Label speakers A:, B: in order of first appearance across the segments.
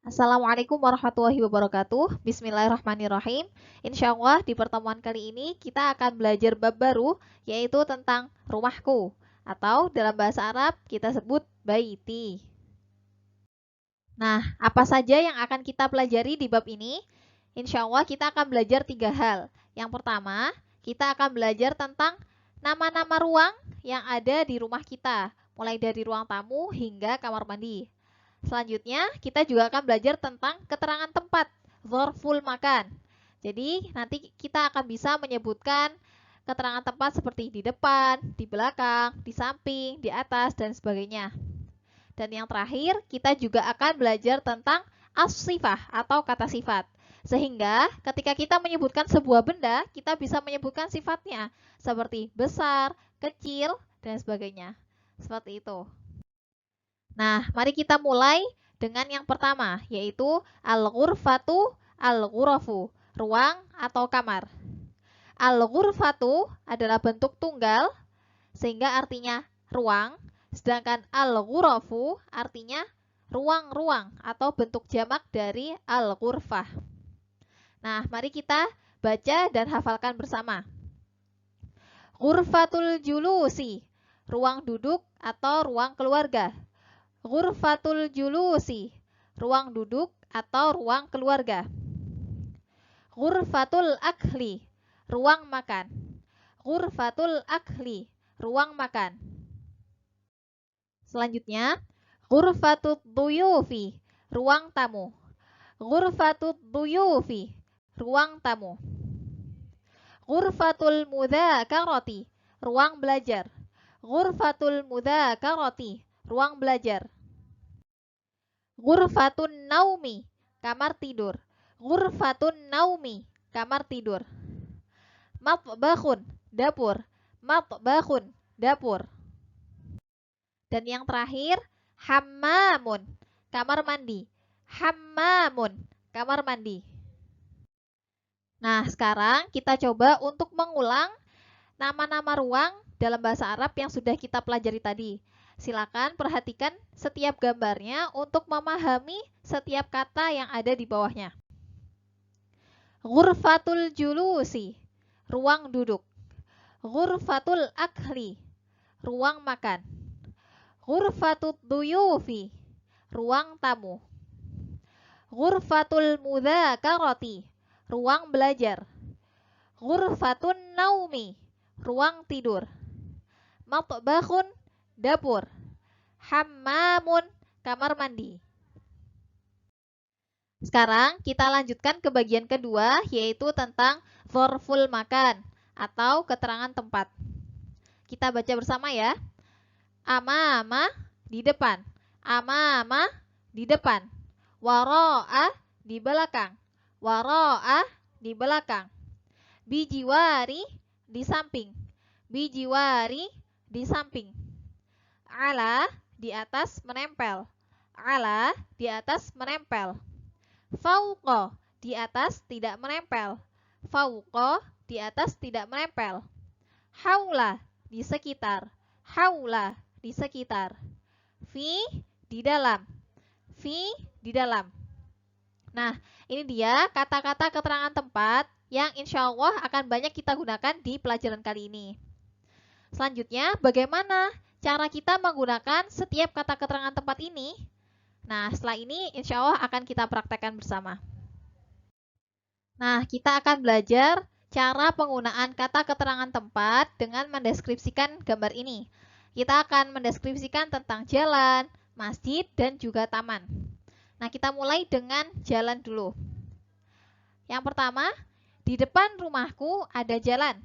A: Assalamualaikum warahmatullahi wabarakatuh. Bismillahirrahmanirrahim. Insya Allah di pertemuan kali ini kita akan belajar bab baru yaitu tentang rumahku atau dalam bahasa Arab kita sebut baiti. Nah, apa saja yang akan kita pelajari di bab ini? Insya Allah kita akan belajar 3 hal. Yang pertama, kita akan belajar tentang nama-nama ruang yang ada di rumah kita, mulai dari ruang tamu hingga kamar mandi. Selanjutnya, kita juga akan belajar tentang keterangan tempat, dzarful makan. Jadi, nanti kita akan bisa menyebutkan keterangan tempat seperti di depan, di belakang, di samping, di atas, dan sebagainya. Dan yang terakhir, kita juga akan belajar tentang as-sifah atau kata sifat. Sehingga ketika kita menyebutkan sebuah benda, kita bisa menyebutkan sifatnya seperti besar, kecil, dan sebagainya. Seperti itu. Nah, mari kita mulai dengan yang pertama, yaitu al-ghurfatu al-ghurafu, ruang atau kamar. Al-ghurfatu adalah bentuk tunggal, sehingga artinya ruang, sedangkan al-ghurafu artinya ruang-ruang atau bentuk jamak dari al-ghurfah. Nah, mari kita baca dan hafalkan bersama. Ghurfatul julusi, ruang duduk atau ruang keluarga. Ghurfatul julusi, ruang duduk atau ruang keluarga. Ghurfatul akli, ruang makan. Ghurfatul akli, ruang makan. Selanjutnya, ghurfatut duyufi, ruang tamu. Ghurfatut duyufi, ruang tamu. Ghurfatul mudzakarati, ruang belajar. Ghurfatul mudzakarati, ruang belajar. Ghurfatun naumi, kamar tidur. Ghurfatun naumi, kamar tidur. Matbakhun, dapur. Matbakhun, dapur. Dan yang terakhir, hammamun, kamar mandi. Hammamun, kamar mandi. Nah, sekarang kita coba untuk mengulang nama-nama ruang dalam bahasa Arab yang sudah kita pelajari tadi. Silakan perhatikan setiap gambarnya untuk memahami setiap kata yang ada di bawahnya. Ghurfatul julusi, ruang duduk. Ghurfatul akli, ruang makan. Ghurfatut duyufi, ruang tamu. Ghurfatul mudzakarati, ruang belajar. Ghurfatun naumi, ruang tidur. Matbakhun, dapur. Hammamun, kamar mandi. Sekarang kita lanjutkan ke bagian kedua, yaitu tentang dzarful makan atau keterangan tempat. Kita baca bersama ya. Amama, di depan. Amama, di depan. Waro'a, di belakang. Waro'a, di belakang. Bijiwari, di samping. Bijiwari, di samping. Ala, di atas menempel. Ala, di atas menempel. Fauqo, di atas tidak menempel. Fauqo, di atas tidak menempel. Haula, di sekitar. Haula, di sekitar. Fi, di dalam. Fi, di dalam. Nah, ini dia kata-kata keterangan tempat yang insya Allah akan banyak kita gunakan di pelajaran kali ini. Selanjutnya, bagaimana cara kita menggunakan setiap kata keterangan tempat ini? Nah, setelah ini insya Allah akan kita praktekkan bersama. Nah, kita akan belajar cara penggunaan kata keterangan tempat dengan mendeskripsikan gambar ini. Kita akan mendeskripsikan tentang jalan, masjid, dan juga taman. Nah, kita mulai dengan jalan dulu. Yang pertama, di depan rumahku ada jalan.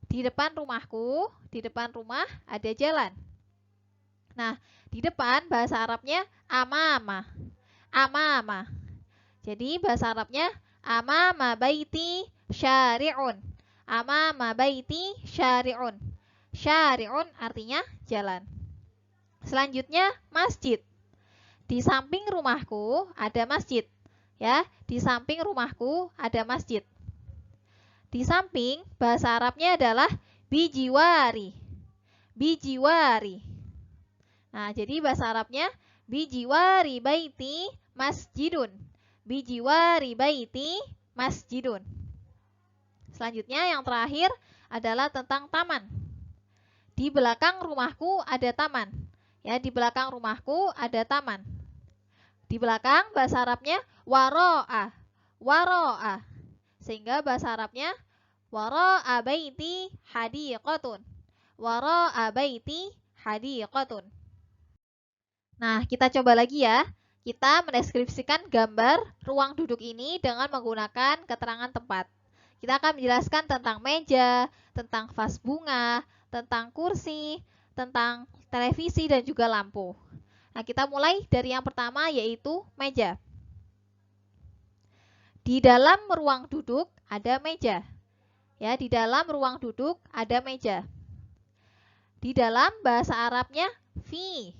A: Di depan rumahku, di depan rumah ada jalan. Nah, di depan bahasa Arabnya amama. Amama. Jadi bahasa Arabnya amama baiti syari'un. Amama baiti syari'un. Syari'un artinya jalan. Selanjutnya masjid. Di samping rumahku ada masjid. Ya, di samping rumahku ada masjid. Di samping bahasa Arabnya adalah bijiwari. Bijiwari. Nah, jadi bahasa Arabnya Bijiwari baiti masjidun. Bijiwari baiti masjidun. Selanjutnya yang terakhir adalah tentang taman. Di belakang rumahku ada taman. Ya, di belakang rumahku ada taman. Di belakang bahasa Arabnya waro'a. Waro'a. Sehingga bahasa Arabnya waro'a baiti hadiqatun. Waro'a baiti hadiqatun. Nah, kita coba lagi ya. Kita mendeskripsikan gambar ruang duduk ini dengan menggunakan keterangan tempat. Kita akan menjelaskan tentang meja, tentang vas bunga, tentang kursi, tentang televisi, dan juga lampu. Nah, kita mulai dari yang pertama, yaitu meja. Di dalam ruang duduk ada meja. Ya, di dalam ruang duduk ada meja. Di dalam bahasa Arabnya fi.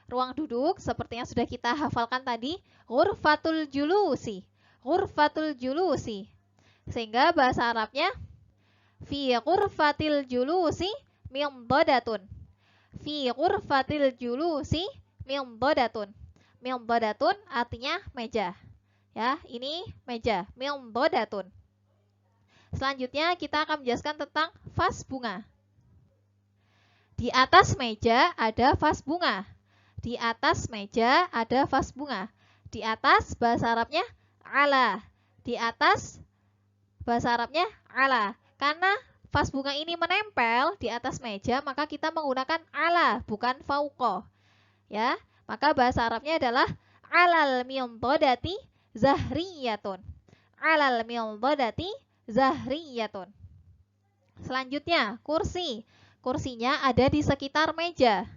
A: Ruang duduk seperti yang sudah kita hafalkan tadi, ghurfatul julusi. Ghurfatul julusi. Sehingga bahasa Arabnya fi ghurfatil julusi mimdadatun. Fi ghurfatil julusi mimdadatun. Mimdadatun artinya meja. Ya, ini meja, mimdadatun. Selanjutnya kita akan menjelaskan tentang vas bunga. Di atas meja ada vas bunga. Di atas meja ada vas bunga. Di atas bahasa Arabnya ala. Di atas bahasa Arabnya ala. Karena vas bunga ini menempel di atas meja, maka kita menggunakan ala, bukan fauqa. Ya, maka bahasa Arabnya adalah alal mimdadati zahriyatun. Alal mimdadati zahriyatun. Selanjutnya, kursi. Kursinya ada di sekitar meja.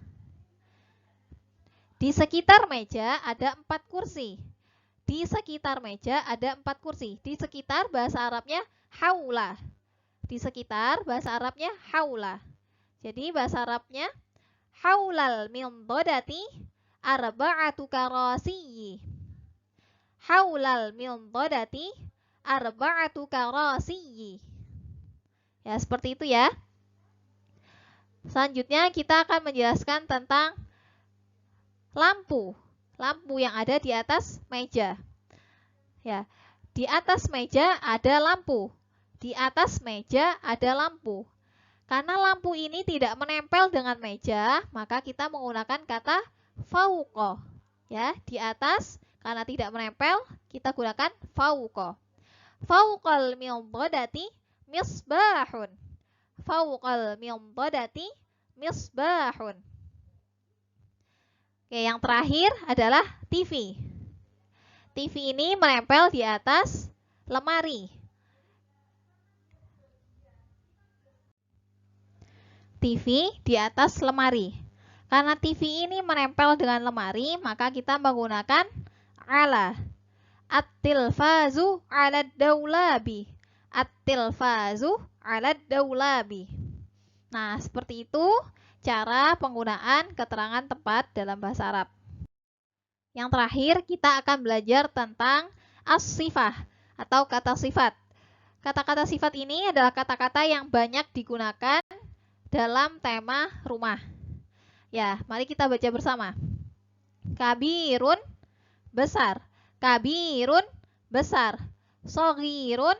A: Di sekitar meja ada 4 kursi. Di sekitar meja ada 4 kursi. Di sekitar bahasa Arabnya haula. Di sekitar bahasa Arabnya haula. Jadi bahasa Arabnya haulal mimdadati arba'atu karasiyyi. Haulal mimdadati arba'atu karasiyyi. Ya, seperti itu ya. Selanjutnya kita akan menjelaskan tentang lampu. Lampu yang ada di atas meja. Ya, di atas meja ada lampu. Di atas meja ada lampu. Karena lampu ini tidak menempel dengan meja, maka kita menggunakan kata fauqa. Ya, di atas karena tidak menempel, kita gunakan fauqa. Fauqal mimdadati misbahun. Fauqal mimdadati misbahun. Oke, yang terakhir adalah TV. TV ini menempel di atas lemari. TV di atas lemari. Karena TV ini menempel dengan lemari, maka kita menggunakan ala. At-tilfazu 'ala daulabi. At-tilfazu 'ala daulabi. Nah, seperti itu cara penggunaan keterangan tempat dalam bahasa Arab. Yang terakhir, kita akan belajar tentang as-sifah atau kata sifat. Kata-kata sifat ini adalah kata-kata yang banyak digunakan dalam tema rumah. Ya, mari kita baca bersama. Kabirun, besar. Kabirun, besar. Shogirun,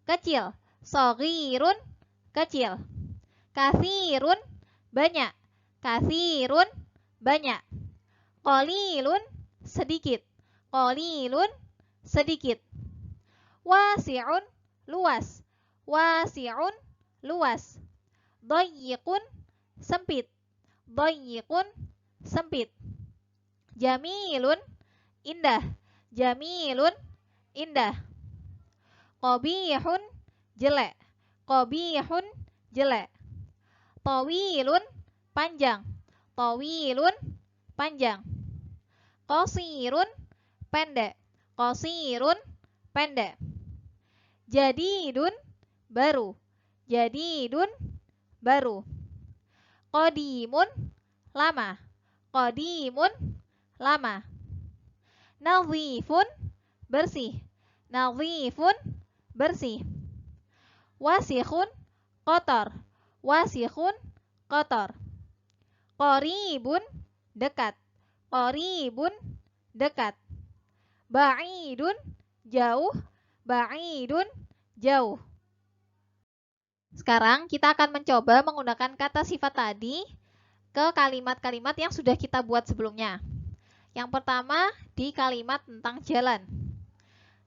A: kecil. Shogirun, kecil. Kathirun, banyak. Kathirun, banyak. Qalilun, sedikit. Qalilun, sedikit. Wasi'un, luas. Wasi'un, luas. Dayyiqun, sempit. Dayyiqun, sempit. Jamilun, indah. Jamilun, indah. Qabihun, jelek. Qabihun, jelek. Tawilun, panjang. Tawilun, panjang. Qasirun, pendek. Qasirun, pendek. Jadidun, baru. Jadidun, baru. Qadimun, lama. Qadimun, lama. Nadhifun, bersih. Nadhifun, bersih. Wasikhun, kotor. Wasikhun, kotor. Qaribun, dekat. Qaribun, dekat. Ba'idun, jauh. Ba'idun, jauh. Sekarang kita akan mencoba menggunakan kata sifat tadi ke kalimat-kalimat yang sudah kita buat sebelumnya. Yang pertama di kalimat tentang jalan.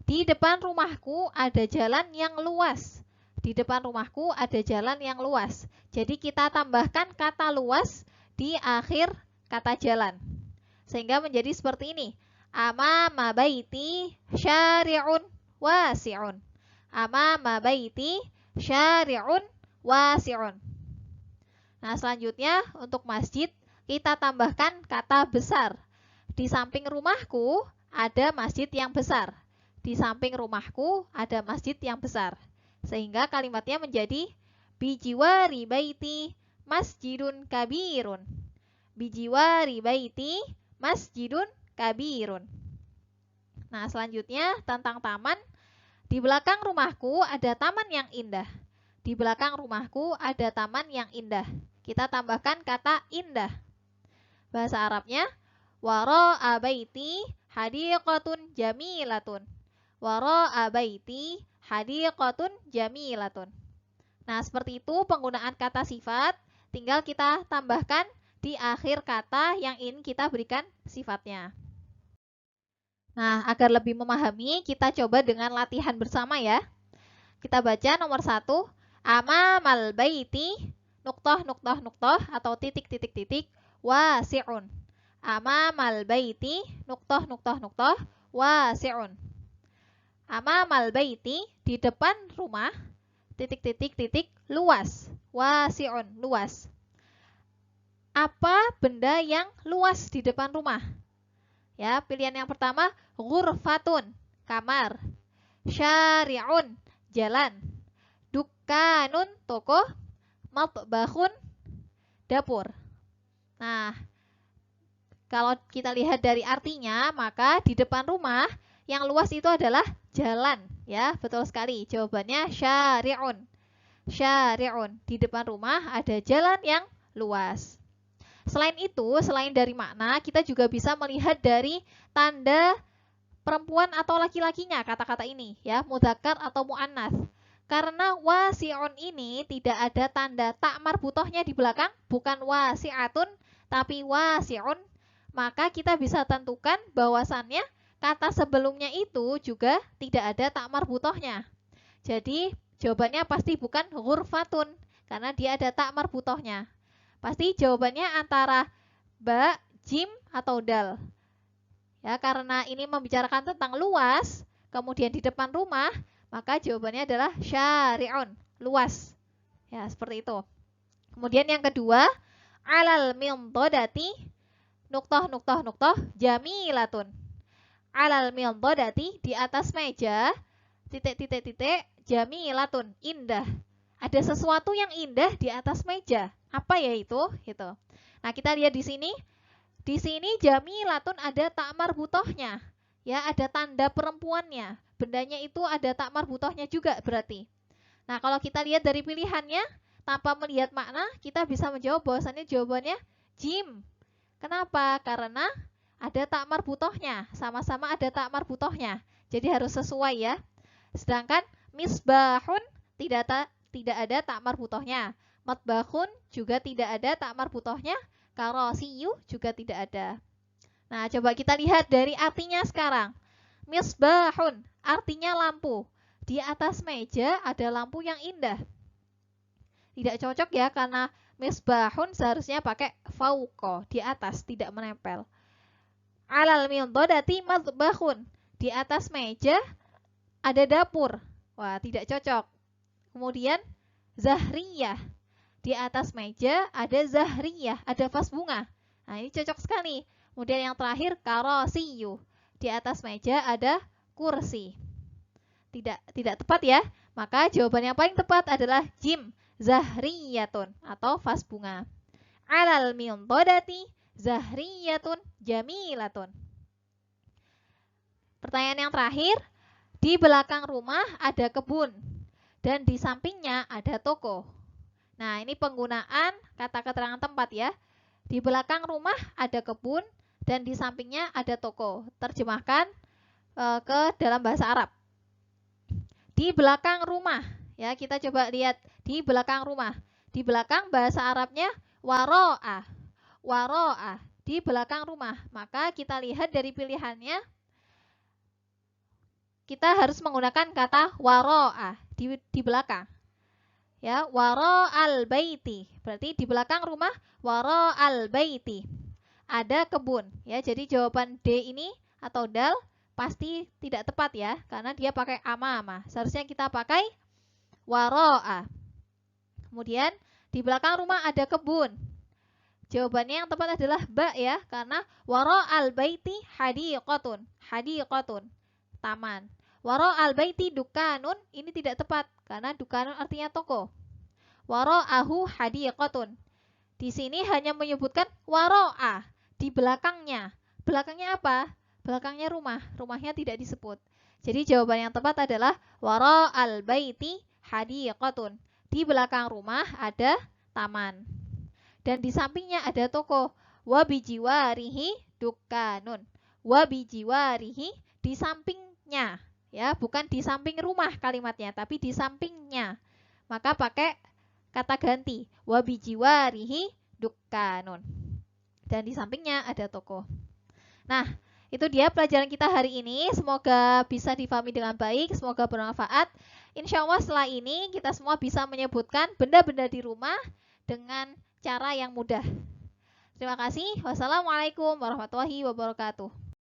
A: Di depan rumahku ada jalan yang luas. Di depan rumahku ada jalan yang luas. Jadi kita tambahkan kata luas di akhir kata jalan. Sehingga menjadi seperti ini. Amama baiti syari'un wasi'un. Amama baiti syari'un wasi'un. Nah, selanjutnya untuk masjid kita tambahkan kata besar. Di samping rumahku ada masjid yang besar. Di samping rumahku ada masjid yang besar. Sehingga kalimatnya menjadi bijiwari baiti masjidun kabirun. Bijiwari baiti masjidun kabirun. Nah, selanjutnya tentang taman. Di belakang rumahku ada taman yang indah. Di belakang rumahku ada taman yang indah. Kita tambahkan kata indah. Bahasa Arabnya wara'a baiti hadiqatun jamilatun. Wara'a baiti hadiqatun jamilatun. Nah, seperti itu penggunaan kata sifat. Tinggal kita tambahkan di akhir kata yang ingin kita berikan sifatnya. Nah, agar lebih memahami, kita coba dengan latihan bersama ya. Kita baca nomor 1. Amamal baiti nuqtah nuqtah nuqtah atau titik titik titik wasi'un. Amamal baiti nuqtah nuqtah nuqtah wasi'un. Amamal baiti di depan rumah titik titik titik luas. Wasi'un, luas. Apa benda yang luas di depan rumah? Ya, pilihan yang pertama ghurfatun, kamar. Syari'un, jalan. Dukkanun, toko. Matbahun, dapur. Nah, kalau kita lihat dari artinya, maka di depan rumah yang luas itu adalah jalan, ya. Betul sekali. Jawabannya syari'un. Syari'un, di depan rumah ada jalan yang luas. Selain itu, selain dari makna, kita juga bisa melihat dari tanda perempuan atau laki-lakinya kata-kata ini, ya, mudzakkar atau muannats. Karena wasi'un ini tidak ada tanda tak marbutohnya di belakang, bukan wasi'atun, tapi wasi'un, maka kita bisa tentukan bahwasannya kata sebelumnya itu juga tidak ada tak marbutohnya. Jadi, jawabannya pasti bukan ghurfatun, karena dia ada tak marbutohnya. Pasti jawabannya antara ba, jim, atau dal. Ya, karena ini membicarakan tentang luas, kemudian di depan rumah, maka jawabannya adalah syari'un, luas. Ya, seperti itu. Kemudian yang kedua, alal mintodati, nuqtah, nuqtah, nuqtah, jamilatun. Alal mintodati, di atas meja, titik, titik, titik, jamilatun, indah. Ada sesuatu yang indah di atas meja. Apa ya itu? Gitu. Nah, kita lihat di sini. Di sini jamilatun ada tak marbutohnya. Ya, ada tanda perempuannya. Bendanya itu ada tak marbutohnya juga berarti. Nah, kalau kita lihat dari pilihannya, tanpa melihat makna, kita bisa menjawab bahwasannya jawabannya jim. Kenapa? Karena ada tak marbutohnya. Sama-sama ada tak marbutohnya. Jadi harus sesuai ya. Sedangkan misbahun tidak ada tak marbutohnya. Matbahun juga tidak ada tak marbutohnya. Karosiyu juga tidak ada. Nah, coba kita lihat dari artinya sekarang. Misbahun artinya lampu. Di atas meja ada lampu yang indah. Tidak cocok ya, karena misbahun seharusnya pakai fauqa, di atas, tidak menempel. Alal mintodati matbahun. Di atas meja ada dapur. Wah, tidak cocok. Kemudian zahriyah. Di atas meja ada zahriyah, ada vas bunga. Nah, ini cocok sekali. Kemudian yang terakhir karosiyu. Di atas meja ada kursi. Tidak tepat ya. Maka jawaban yang paling tepat adalah jim, zahriyatun atau vas bunga. Alal mintodati zahriyatun jamilatun. Pertanyaan yang terakhir, di belakang rumah ada kebun dan di sampingnya ada toko. Nah, ini penggunaan kata keterangan tempat ya. Di belakang rumah ada kebun, dan di sampingnya ada toko. Terjemahkan ke dalam bahasa Arab. Di belakang rumah, ya kita coba lihat di belakang rumah. Di belakang bahasa Arabnya waro'ah. Waro'ah, di belakang rumah. Maka kita lihat dari pilihannya, kita harus menggunakan kata waro'ah, di belakang. Ya, waro'al baiti. Berarti di belakang rumah waro'al baiti. Ada kebun, ya. Jadi jawaban D ini atau dal pasti tidak tepat ya, karena dia pakai amama. Seharusnya kita pakai waro'a. Kemudian di belakang rumah ada kebun. Jawabannya yang tepat adalah ba ya, karena waro'al baiti hadiqatun. Hadiqatun, taman. Waro'al baiti dukanun, ini tidak tepat karena dukanun artinya toko. Waro'ahu hadiqatun. Di sini hanya menyebutkan waro'a, di belakangnya. Belakangnya apa? Belakangnya rumah. Rumahnya tidak disebut. Jadi jawaban yang tepat adalah waro'al baiti hadiqatun. Di belakang rumah ada taman. Dan di sampingnya ada toko. Wabijiwarihi dukanun. Wabijiwarihi, di sampingnya. Ya, bukan di samping rumah kalimatnya, tapi di sampingnya. Maka pakai kata ganti. Wabijiwarihi dukanun. Dan di sampingnya ada toko. Nah, itu dia pelajaran kita hari ini. Semoga bisa difahami dengan baik, semoga bermanfaat. Insya Allah setelah ini kita semua bisa menyebutkan benda-benda di rumah dengan cara yang mudah. Terima kasih. Wassalamualaikum warahmatullahi wabarakatuh.